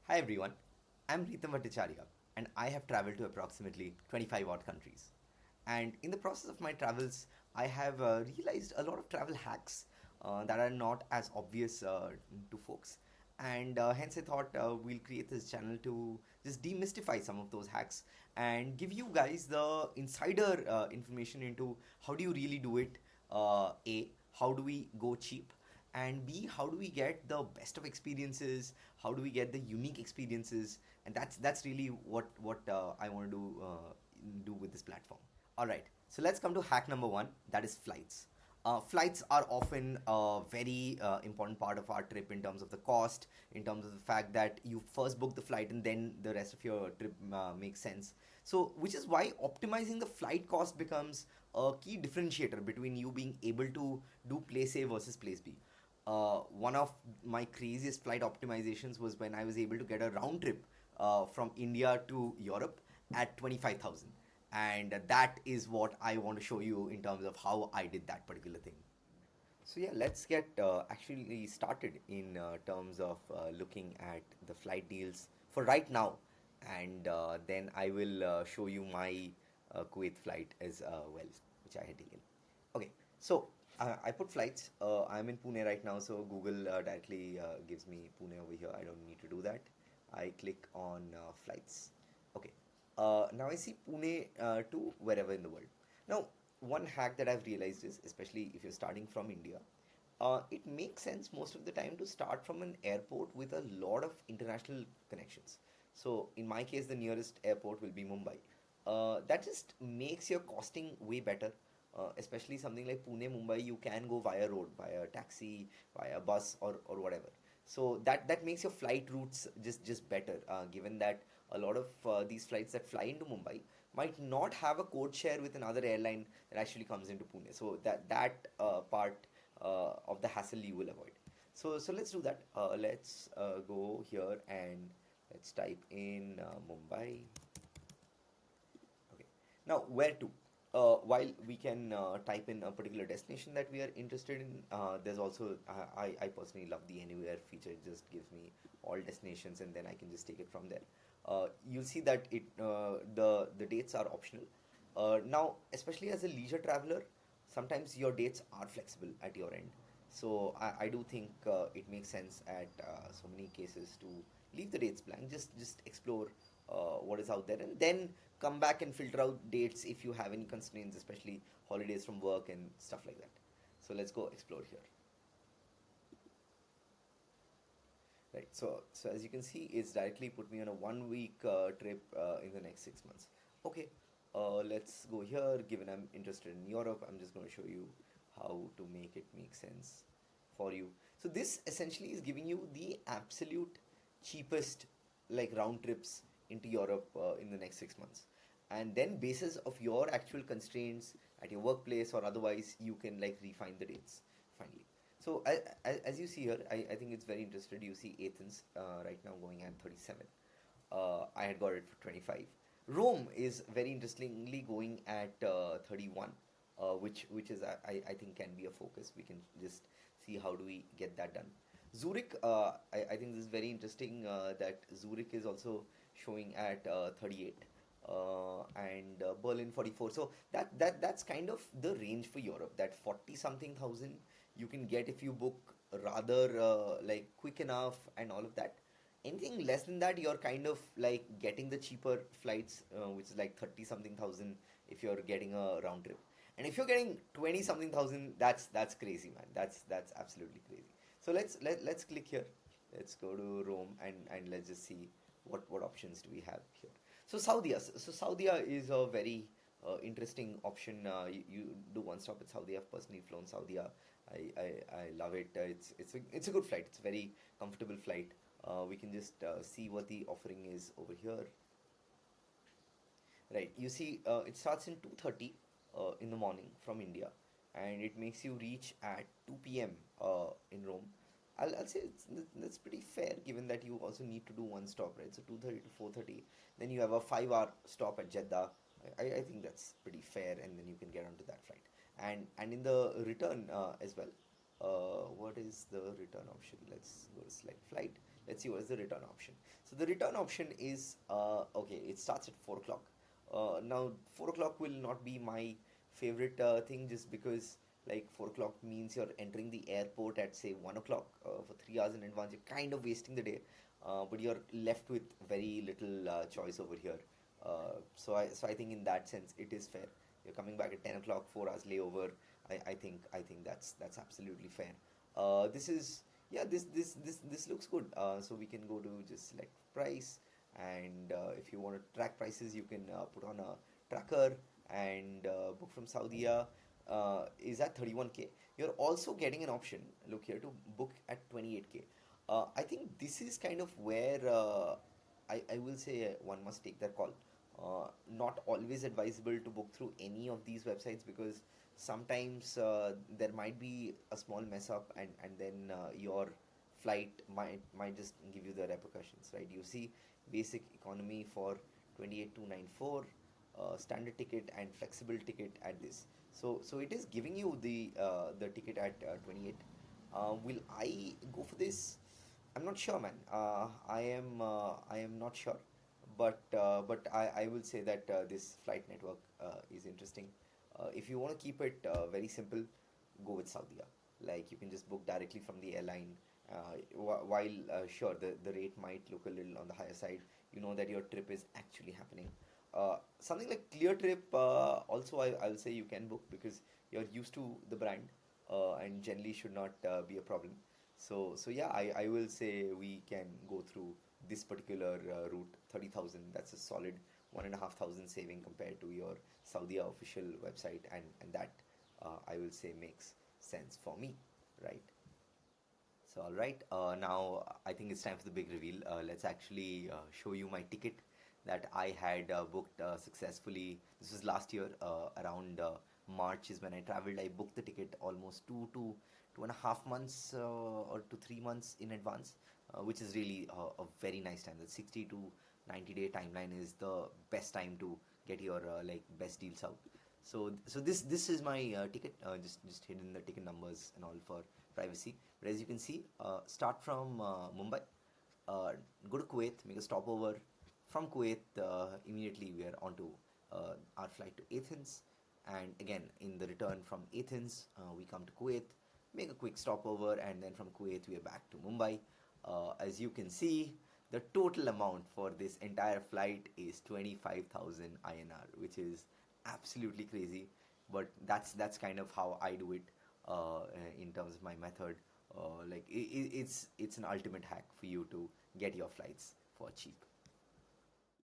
Hi everyone, I'm Ritam Bhattacharya and I have traveled to approximately 25 odd countries. And in the process of my travels, I have realized a lot of travel hacks that are not as obvious to folks. And hence, I thought we'll create this channel to just demystify some of those hacks and give you guys the insider information into how do you really do it. A, how do we go cheap? And B, how do we get the best of experiences? How do we get the unique experiences? And that's really what I want to do with this platform. All right, so let's come to hack number one, that is flights. Flights are often a very important part of our trip in terms of the cost, in terms of the fact that you first book the flight and then the rest of your trip makes sense. So, which is why optimizing the flight cost becomes a key differentiator between you being able to do place A versus place B. One of my craziest flight optimizations was when I was able to get a round trip from India to Europe at 25,000. And that is what I want to show you in terms of how I did that particular thing. So yeah, let's get actually started in terms of looking at the flight deals for right now, and then I will show you my Kuwait flight as well, which I had taken. Okay, so I put flights. I'm in Pune right now, so Google directly gives me Pune over here. I don't need to do that. I click on flights. Okay, now I see Pune to wherever in the world. Now, one hack that I've realized is, especially if you're starting from India, it makes sense most of the time to start from an airport with a lot of international connections. So, in my case, the nearest airport will be Mumbai. That just makes your costing way better. Especially something like Pune, Mumbai, you can go via road, via taxi, via bus, or whatever. So that makes your flight routes just better. Given that a lot of these flights that fly into Mumbai might not have a code share with another airline that actually comes into Pune. So that part of the hassle you will avoid. So let's do that. Let's go here and let's type in Mumbai. Okay. Now, where to? While we can type in a particular destination that we are interested in, there's also, I personally love the Anywhere feature. It just gives me all destinations and then I can just take it from there. You'll see that the dates are optional. Now, especially as a leisure traveler, sometimes your dates are flexible at your end. So I do think it makes sense at so many cases to leave the dates blank. Just explore what is out there, and then come back and filter out dates if you have any constraints, especially holidays from work and stuff like that. So let's go explore here. Right. So as you can see, it's directly put me on a 1 week trip in the next 6 months. Okay. Let's go here. Given I'm interested in Europe, I'm just going to show you how to make it make sense for you. So this essentially is giving you the absolute cheapest like round trips into Europe in the next 6 months. And then basis of your actual constraints at your workplace or otherwise, you can like refine the dates finally. So as you see here, I think it's very interesting. You see Athens right now going at 37. I had got it for 25. Rome is very interestingly going at 31, which is I think can be a focus. We can just see how do we get that done. Zurich, I think this is very interesting that Zurich is also showing at 38 and Berlin 44. So that's kind of the range for Europe. That 40 something thousand you can get if you book rather like quick enough and all of that. Anything less than that, you're kind of like getting the cheaper flights, which is like 30 something thousand if you're getting a round trip. And if you're getting 20 something thousand, that's crazy, man. That's absolutely crazy. So let's click here. Let's go to Rome and let's just see what options do we have here. So Saudi, so Saudi is a very interesting option. You do one stop at Saudi. I've personally flown Saudi. I love it. It's a good flight. It's a very comfortable flight. We can just see what the offering is over here. Right. You see, it starts in 2:30 in the morning from India, and it makes you reach at 2 p.m. In Rome. I'll say that's pretty fair given that you also need to do one stop, right? So 2:30 to 4:30. Then you have a 5 hour stop at Jeddah. I think that's pretty fair, and then you can get onto that flight. And in the return as well. What is the return option? Let's go to select flight. Let's see what is the return option. So the return option is okay. It starts at 4 o'clock. Now 4 o'clock will not be my favorite thing, just because like 4 o'clock means you're entering the airport at say 1 o'clock for 3 hours in advance. You're kind of wasting the day, but you're left with very little choice over here. So I think in that sense it is fair. You're coming back at 10 o'clock, 4 hours layover. I think that's absolutely fair. This is yeah, this looks good. So we can go to just select price, and if you want to track prices, you can put on a tracker and book from Saudi is at 31K. You're also getting an option, look here, to book at 28K. I think this is kind of where I will say one must take their call. Not always advisable to book through any of these websites, because sometimes there might be a small mess up, and then your flight might just give you the repercussions, right? You see basic economy for 28294, standard ticket and flexible ticket at this. So it is giving you the ticket at 28. Will I go for this? I'm not sure, man. I am not sure, but I will say that this flight network is interesting. If you want to keep it very simple, go with Saudia. Like, you can just book directly from the airline. While sure, the rate might look a little on the higher side, you know that your trip is actually happening. Something like Clear Trip, also I'll say you can book, because you're used to the brand, and generally should not be a problem. So yeah, I will say we can go through this particular route. 30,000, that's a solid 1,500 saving compared to your Saudi official website, and that I will say makes sense for me, right? So, all right, now I think it's time for the big reveal. Let's actually show you my ticket that I had booked successfully. This was last year, around March is when I traveled. I booked the ticket almost 2.5 months or to 3 months in advance, which is really a very nice time. The 60 to 90-day timeline is the best time to get your like best deals out. So this is my ticket. Just hidden the ticket numbers and all for privacy. But as you can see, start from Mumbai, go to Kuwait, make a stopover. From Kuwait, immediately we are onto our flight to Athens, and again in the return from Athens, we come to Kuwait, make a quick stopover, and then from Kuwait we are back to Mumbai. As you can see, the total amount for this entire flight is 25,000 INR, which is absolutely crazy. But that's kind of how I do it in terms of my method. Like it's an ultimate hack for you to get your flights for cheap.